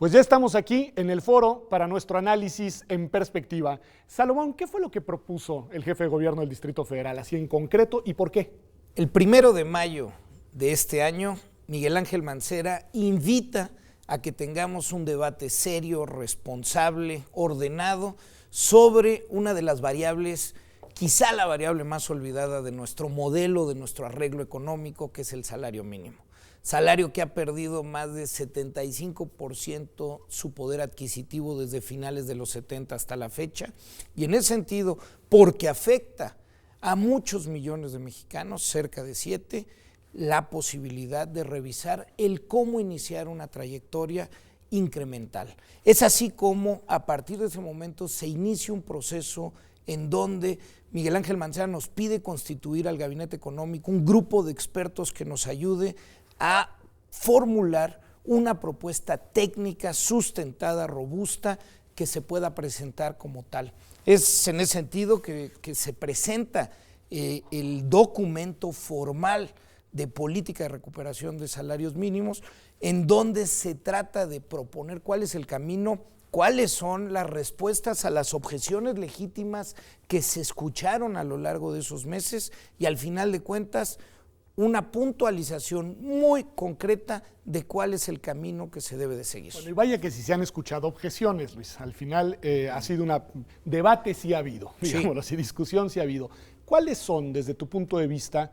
Pues ya estamos aquí en el foro para nuestro análisis en perspectiva. Salomón, ¿qué fue lo que propuso el jefe de gobierno del Distrito Federal, así en concreto, y por qué? El 1 de mayo de este año, Miguel Ángel Mancera invita a que tengamos un debate serio, responsable, ordenado, sobre una de las variables, quizá la variable más olvidada de nuestro modelo, de nuestro arreglo económico, que es el salario mínimo. Salario que ha perdido más de 75% su poder adquisitivo desde finales de los 70 hasta la fecha. Y en ese sentido, porque afecta a muchos millones de mexicanos, cerca de 7, la posibilidad de revisar el cómo iniciar una trayectoria incremental. Es así como a partir de ese momento se inicia un proceso en donde Miguel Ángel Mancera nos pide constituir al gabinete económico, un grupo de expertos que nos ayude a formular una propuesta técnica sustentada, robusta, que se pueda presentar como tal. Es en ese sentido que se presenta el documento formal de política de recuperación de salarios mínimos, en donde se trata de proponer cuál es el camino, cuáles son las respuestas a las objeciones legítimas que se escucharon a lo largo de esos meses y al final de cuentas una puntualización muy concreta de cuál es el camino que se debe de seguir. Bueno, y vaya que si se han escuchado objeciones, Luis, al final ha sido un debate, sí ha habido, digámoslo así, discusión sí ha habido. ¿Cuáles son, desde tu punto de vista,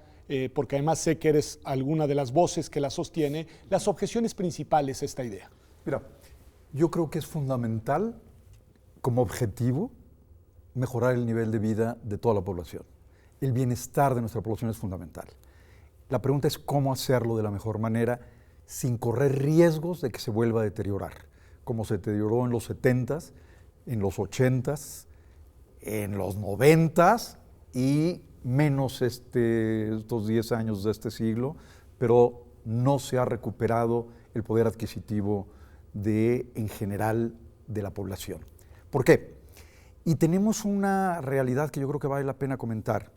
porque además sé que eres alguna de las voces que la sostiene, las objeciones principales a esta idea? Mira, yo creo que es fundamental, como objetivo, mejorar el nivel de vida de toda la población. El bienestar de nuestra población es fundamental. La pregunta es cómo hacerlo de la mejor manera sin correr riesgos de que se vuelva a deteriorar, como se deterioró en los 70s, en los 80s, en los 90s y menos estos 10 años de este siglo, pero no se ha recuperado el poder adquisitivo en general de la población. ¿Por qué? Y tenemos una realidad que yo creo que vale la pena comentar.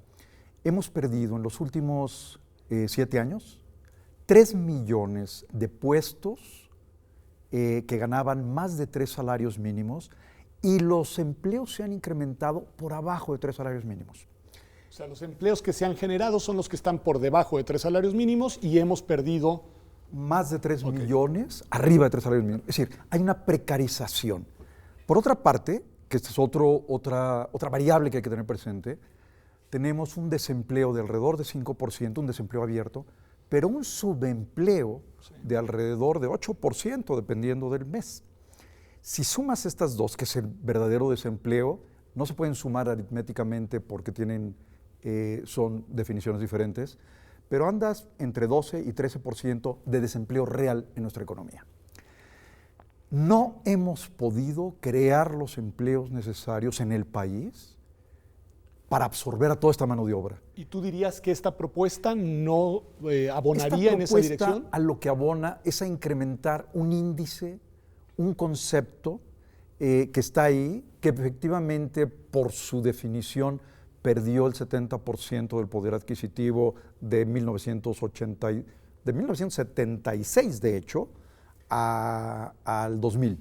Hemos perdido en los últimos 7 años 3 millones de puestos que ganaban más de 3 salarios mínimos y los empleos se han incrementado por abajo de 3 salarios mínimos. O sea, los empleos que se han generado son los que están por debajo de 3 salarios mínimos y hemos perdido más de 3 millones arriba de 3 salarios mínimos. Es decir, hay una precarización. Por otra parte, que esta es otra variable que hay que tener presente, tenemos un desempleo de alrededor de 5%, un desempleo abierto, pero un subempleo de alrededor de 8%, dependiendo del mes. Si sumas estas dos, que es el verdadero desempleo, no se pueden sumar aritméticamente porque son definiciones diferentes, pero andas entre 12 y 13% de desempleo real en nuestra economía. No hemos podido crear los empleos necesarios en el país para absorber a toda esta mano de obra. ¿Y tú dirías que esta propuesta no abonaría en esa dirección? Esta propuesta a lo que abona es a incrementar un índice, un concepto que está ahí, que efectivamente por su definición perdió el 70% del poder adquisitivo de 1976, de hecho, al 2000.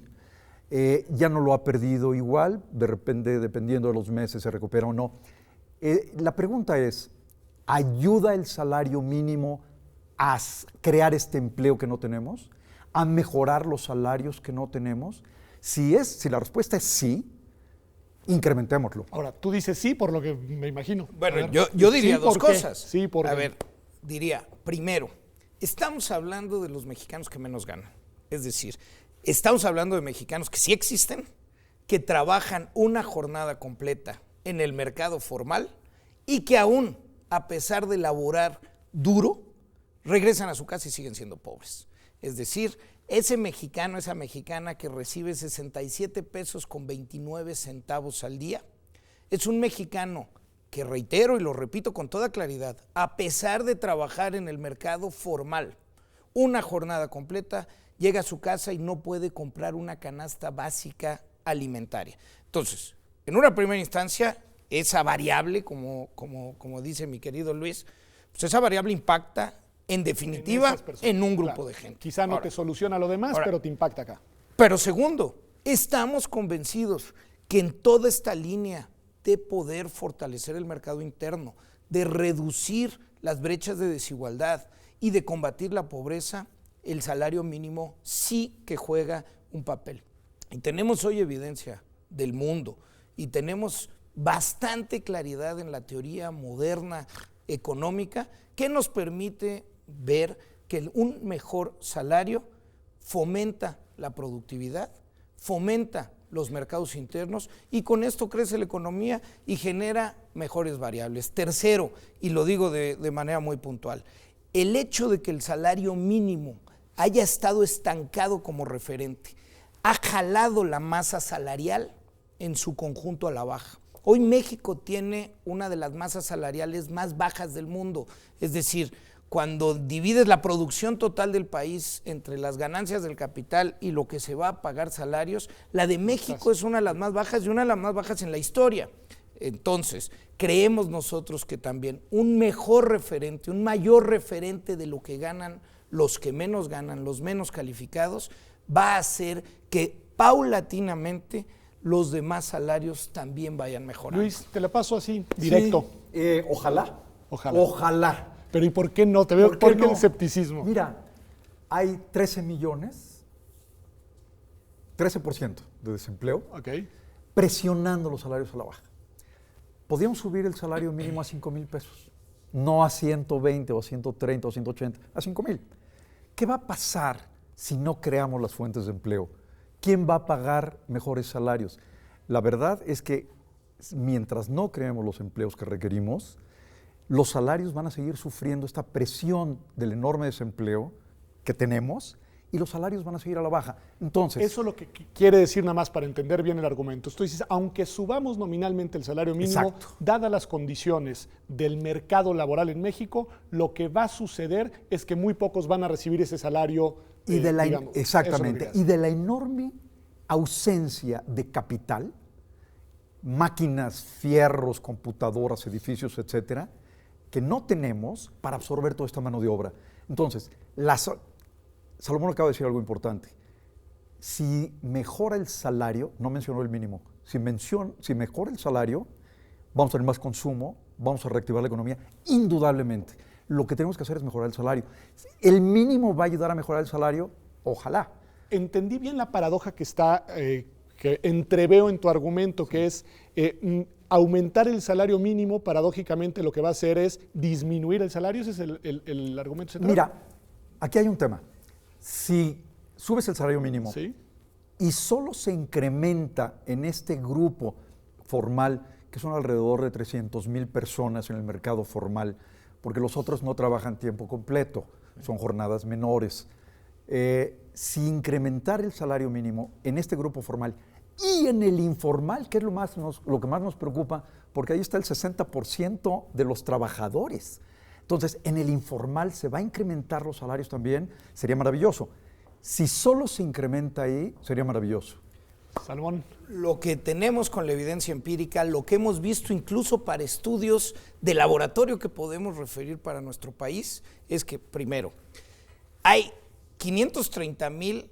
Ya no lo ha perdido igual, de repente, dependiendo de los meses, se recupera o no. La pregunta es, ¿ayuda el salario mínimo a crear este empleo que no tenemos? ¿A mejorar los salarios que no tenemos? Si la respuesta es sí, incrementémoslo. Ahora, tú dices sí, por lo que me imagino. Bueno, yo diría sí, dos cosas. Sí, ¿por qué? A ver, diría, primero, estamos hablando de los mexicanos que menos ganan. Es decir, estamos hablando de mexicanos que sí existen, que trabajan una jornada completa en el mercado formal y que aún, a pesar de laborar duro, regresan a su casa y siguen siendo pobres. Es decir, ese mexicano, esa mexicana que recibe 67 pesos con 29 centavos al día, es un mexicano que, reitero y lo repito con toda claridad, a pesar de trabajar en el mercado formal una jornada completa, llega a su casa y no puede comprar una canasta básica alimentaria. Entonces, en una primera instancia, esa variable, como dice mi querido Luis, pues esa variable impacta en definitiva en un grupo de gente. Quizá no te soluciona lo demás, pero te impacta acá. Pero segundo, estamos convencidos que en toda esta línea de poder fortalecer el mercado interno, de reducir las brechas de desigualdad y de combatir la pobreza, el salario mínimo sí que juega un papel. Y tenemos hoy evidencia del mundo y tenemos bastante claridad en la teoría moderna económica que nos permite ver que un mejor salario fomenta la productividad, fomenta los mercados internos y con esto crece la economía y genera mejores variables. Tercero, y lo digo de manera muy puntual, el hecho de que el salario mínimo haya estado estancado como referente ha jalado la masa salarial en su conjunto a la baja. Hoy México tiene una de las masas salariales más bajas del mundo, es decir, cuando divides la producción total del país entre las ganancias del capital y lo que se va a pagar salarios, la de México es una de las más bajas y una de las más bajas en la historia. Entonces, creemos nosotros que también un mejor referente, un mayor referente de lo que ganan los que menos ganan, los menos calificados, va a hacer que paulatinamente los demás salarios también vayan mejorando. Luis, te la paso así, directo. Sí, ojalá. Ojalá. Pero ¿y por qué no? Te veo ¿por qué el escepticismo. Mira, hay 13 millones, 13% de desempleo, presionando los salarios a la baja. Podríamos subir el salario mínimo a 5,000 pesos, no a 120 o a 130 o 180, a 5,000. ¿Qué va a pasar si no creamos las fuentes de empleo? ¿Quién va a pagar mejores salarios? La verdad es que mientras no creemos los empleos que requerimos, los salarios van a seguir sufriendo esta presión del enorme desempleo que tenemos y los salarios van a seguir a la baja. Entonces, eso es lo que quiere decir nada más para entender bien el argumento. Tú dices, aunque subamos nominalmente el salario mínimo, dadas las condiciones del mercado laboral en México, lo que va a suceder es que muy pocos van a recibir ese salario. Exactamente. Y de la enorme ausencia de capital, máquinas, fierros, computadoras, edificios, etcétera, que no tenemos para absorber toda esta mano de obra. Entonces, Salomón acaba de decir algo importante. Si mejora el salario, no mencionó el mínimo, si mejora el salario, vamos a tener más consumo, vamos a reactivar la economía, indudablemente. Lo que tenemos que hacer es mejorar el salario. ¿El mínimo va a ayudar a mejorar el salario? Ojalá. Entendí bien la paradoja que está, que entreveo en tu argumento, que es aumentar el salario mínimo, paradójicamente lo que va a hacer es disminuir el salario. ¿Ese es el argumento central? Mira, aquí hay un tema. Si subes el salario mínimo y solo se incrementa en este grupo formal, que son alrededor de 300,000 personas en el mercado formal, porque los otros no trabajan tiempo completo, son jornadas menores. Si incrementar el salario mínimo en este grupo formal y en el informal, que es lo que más nos preocupa, porque ahí está el 60% de los trabajadores. Entonces, en el informal se va a incrementar los salarios también, sería maravilloso. Si solo se incrementa ahí, sería maravilloso. Salomón. Lo que tenemos con la evidencia empírica, lo que hemos visto incluso para estudios de laboratorio que podemos referir para nuestro país, es que, primero, hay 530,000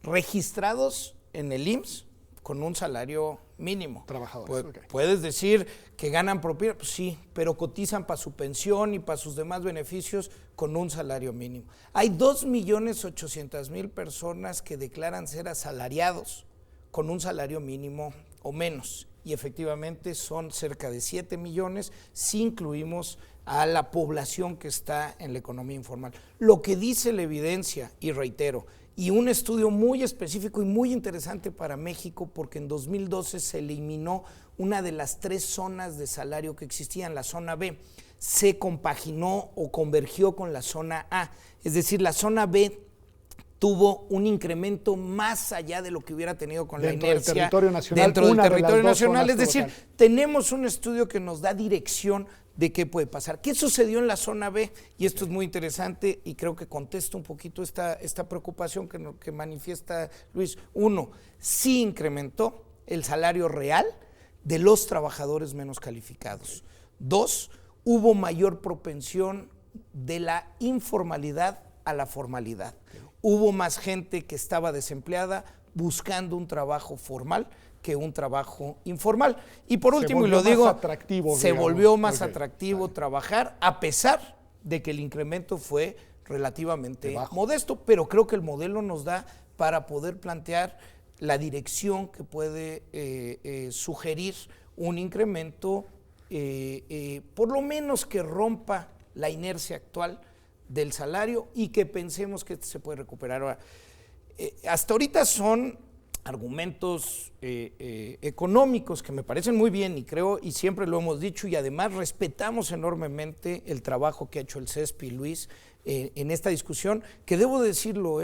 registrados en el IMSS con un salario mínimo. Trabajadores. Puedes decir que ganan propina, pues sí, pero cotizan para su pensión y para sus demás beneficios con un salario mínimo. Hay 2,800,000 personas que declaran ser asalariados con un salario mínimo o menos. Y efectivamente son cerca de 7 millones si incluimos a la población que está en la economía informal. Lo que dice la evidencia, y reitero, y un estudio muy específico y muy interesante para México, porque en 2012 se eliminó una de las 3 zonas de salario que existían, la zona B, se compaginó o convergió con la zona A, es decir, la zona B tuvo un incremento más allá de lo que hubiera tenido con la inercia dentro del territorio nacional. Dentro del territorio nacional, es decir, tenemos un estudio que nos da dirección de qué puede pasar. ¿Qué sucedió en la zona B? Y esto es muy interesante y creo que contesta un poquito esta preocupación que manifiesta Luis. 1, sí incrementó el salario real de los trabajadores menos calificados. 2, hubo mayor propensión de la informalidad a la formalidad. Hubo más gente que estaba desempleada buscando un trabajo formal que un trabajo informal. Y por último, y lo volvió digo, más atractivo, se digamos. volvió más Ok, atractivo trabajar, a pesar de que el incremento fue relativamente bajo. modesto, pero creo que el modelo nos da para poder plantear la dirección que puede sugerir un incremento, por lo menos que rompa la inercia actual del salario y que pensemos que se puede recuperar. Ahora, hasta ahorita son argumentos económicos que me parecen muy bien y creo, y siempre lo hemos dicho, y además respetamos enormemente el trabajo que ha hecho el CESPI y Luis en esta discusión, que debo decirlo,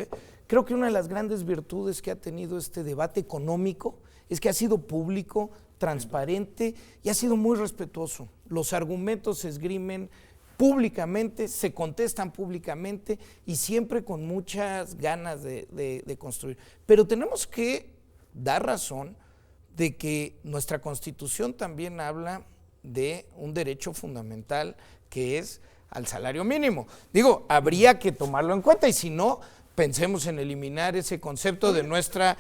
creo que una de las grandes virtudes que ha tenido este debate económico es que ha sido público, transparente y ha sido muy respetuoso. Los argumentos se esgrimen públicamente, se contestan públicamente y siempre con muchas ganas de construir. Pero tenemos que dar razón de que nuestra Constitución también habla de un derecho fundamental que es al salario mínimo. Digo, habría que tomarlo en cuenta y si no, pensemos en eliminar ese concepto de nuestra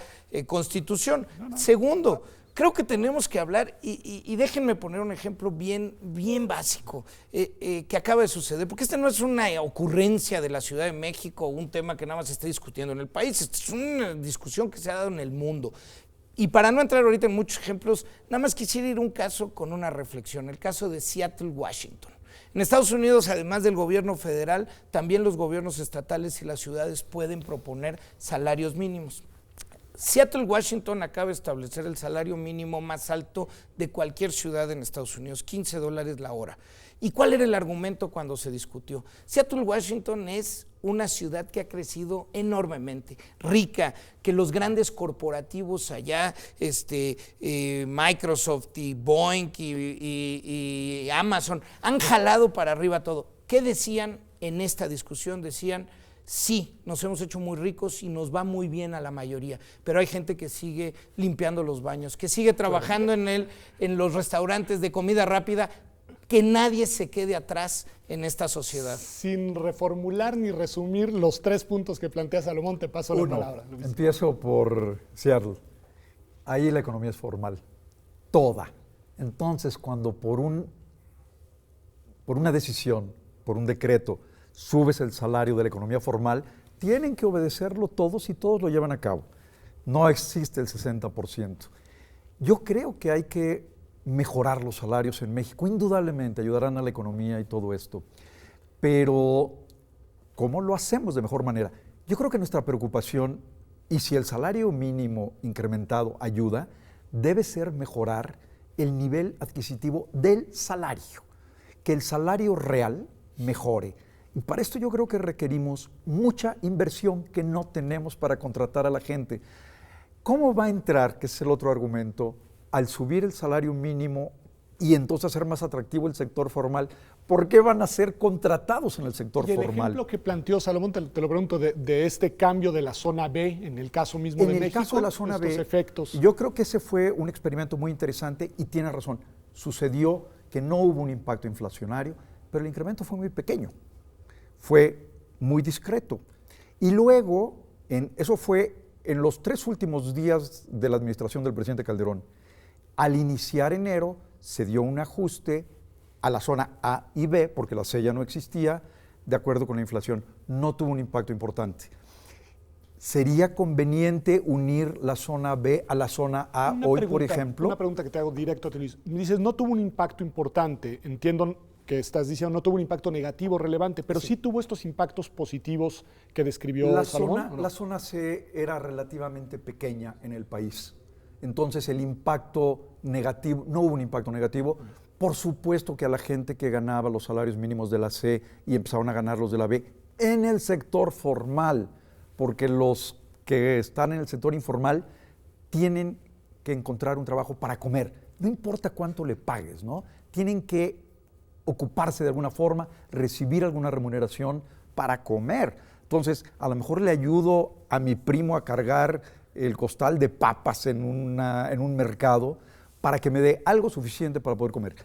Constitución. Segundo, creo que tenemos que hablar, y déjenme poner un ejemplo bien básico que acaba de suceder, porque esta no es una ocurrencia de la Ciudad de México, un tema que nada más se está discutiendo en el país, esta es una discusión que se ha dado en el mundo. Y para no entrar ahorita en muchos ejemplos, nada más quisiera ir a un caso con una reflexión, el caso de Seattle, Washington. En Estados Unidos, además del gobierno federal, también los gobiernos estatales y las ciudades pueden proponer salarios mínimos. Seattle, Washington acaba de establecer el salario mínimo más alto de cualquier ciudad en Estados Unidos, $15 la hora. ¿Y cuál era el argumento cuando se discutió? Seattle, Washington es una ciudad que ha crecido enormemente, rica, que los grandes corporativos allá, Microsoft y Boeing y Amazon, han jalado para arriba todo. ¿Qué decían en esta discusión? Decían, sí, nos hemos hecho muy ricos y nos va muy bien a la mayoría, pero hay gente que sigue limpiando los baños, que sigue trabajando en los restaurantes de comida rápida, que nadie se quede atrás en esta sociedad. Sin reformular ni resumir los 3 puntos que plantea Salomón, te paso la palabra, Luis. Empiezo por Seattle. Ahí la economía es formal, toda. Entonces, cuando por una decisión, por un decreto, subes el salario de la economía formal, tienen que obedecerlo todos y todos lo llevan a cabo. No existe el 60%. Yo creo que hay que mejorar los salarios en México, indudablemente ayudarán a la economía y todo esto, pero ¿cómo lo hacemos de mejor manera? Yo creo que nuestra preocupación, y si el salario mínimo incrementado ayuda, debe ser mejorar el nivel adquisitivo del salario, que el salario real mejore. Y para esto yo creo que requerimos mucha inversión que no tenemos para contratar a la gente. ¿Cómo va a entrar, que es el otro argumento, al subir el salario mínimo y entonces hacer más atractivo el sector formal? ¿Por qué van a ser contratados en el sector formal? Y el ejemplo que planteó Salomón, te lo pregunto, de este cambio de la zona B, en el caso mismo de México, en el caso de la zona B, efectos. Yo creo que ese fue un experimento muy interesante y tiene razón. Sucedió que no hubo un impacto inflacionario, pero el incremento fue muy pequeño, fue muy discreto. Y luego, eso fue en los 3 últimos días de la administración del presidente Calderón. Al iniciar enero se dio un ajuste a la zona A y B, porque la C ya no existía, de acuerdo con la inflación. No tuvo un impacto importante. ¿Sería conveniente unir la zona B a la zona A hoy, por ejemplo? Una pregunta que te hago directo a ti, Luis. Me dices, no tuvo un impacto importante. Entiendo que estás diciendo, no tuvo un impacto negativo relevante, pero sí tuvo estos impactos positivos que describió Salomón. La zona C era relativamente pequeña en el país. Entonces el impacto negativo, no hubo un impacto negativo. Por supuesto que a la gente que ganaba los salarios mínimos de la C y empezaron a ganar los de la B, en el sector formal, porque los que están en el sector informal tienen que encontrar un trabajo para comer. No importa cuánto le pagues, ¿no? Tienen que ocuparse de alguna forma, recibir alguna remuneración para comer. Entonces, a lo mejor le ayudo a mi primo a cargar el costal de papas en un mercado para que me dé algo suficiente para poder comer.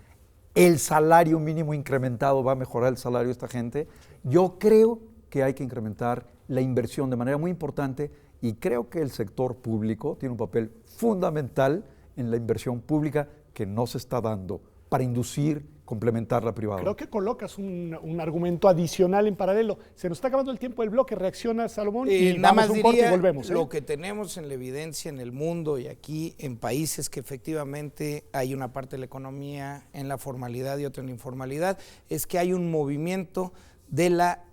El salario mínimo incrementado va a mejorar el salario de esta gente. Yo creo que hay que incrementar la inversión de manera muy importante Y creo que el sector público tiene un papel fundamental en la inversión pública que no se está dando para inducir, complementar la privada. Creo que colocas un argumento adicional en paralelo. Se nos está acabando el tiempo del bloque. Reacciona, Salomón, y nada vamos más a un corte y diría volvemos. lo que tenemos en la evidencia en el mundo y aquí en países que efectivamente hay una parte de la economía en la formalidad y otra en la informalidad, es que hay un movimiento de la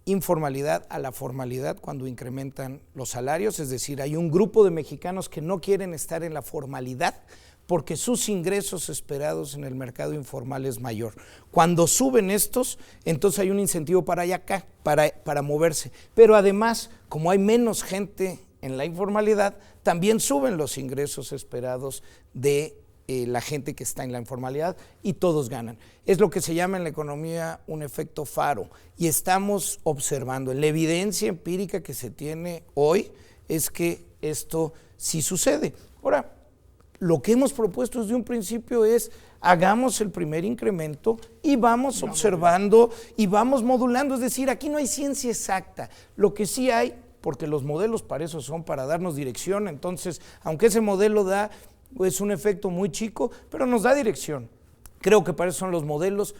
informalidad a la formalidad cuando incrementan los salarios, es decir, hay un grupo de mexicanos que no quieren estar en la formalidad porque sus ingresos esperados en el mercado informal es mayor. Cuando suben estos, entonces hay un incentivo para allá acá, para moverse. Pero además, como hay menos gente en la informalidad, también suben los ingresos esperados de la gente que está en la informalidad y todos ganan. Es lo que se llama en la economía un efecto faro y estamos observando, la evidencia empírica que se tiene hoy es que esto sí sucede. Ahora, lo que hemos propuesto desde un principio es hagamos el primer incremento y vamos observando y vamos modulando, es decir, aquí no hay ciencia exacta, lo que sí hay, porque los modelos para eso son, para darnos dirección, entonces, aunque ese modelo da es un efecto muy chico, pero nos da dirección. Creo que para eso son los modelos,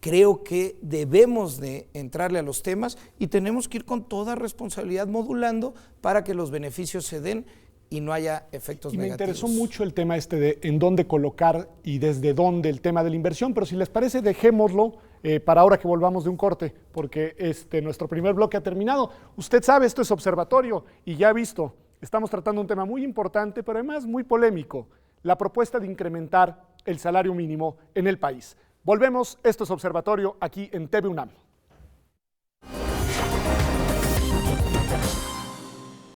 creo que debemos de entrarle a los temas y tenemos que ir con toda responsabilidad modulando para que los beneficios se den y no haya efectos negativos. Me interesó mucho el tema de en dónde colocar y desde dónde el tema de la inversión, pero si les parece dejémoslo para ahora que volvamos de un corte, porque nuestro primer bloque ha terminado. Usted sabe, esto es Observatorio y ya ha visto, estamos tratando un tema muy importante, pero además muy polémico, la propuesta de incrementar el salario mínimo en el país. Volvemos, esto es Observatorio aquí en TV UNAM.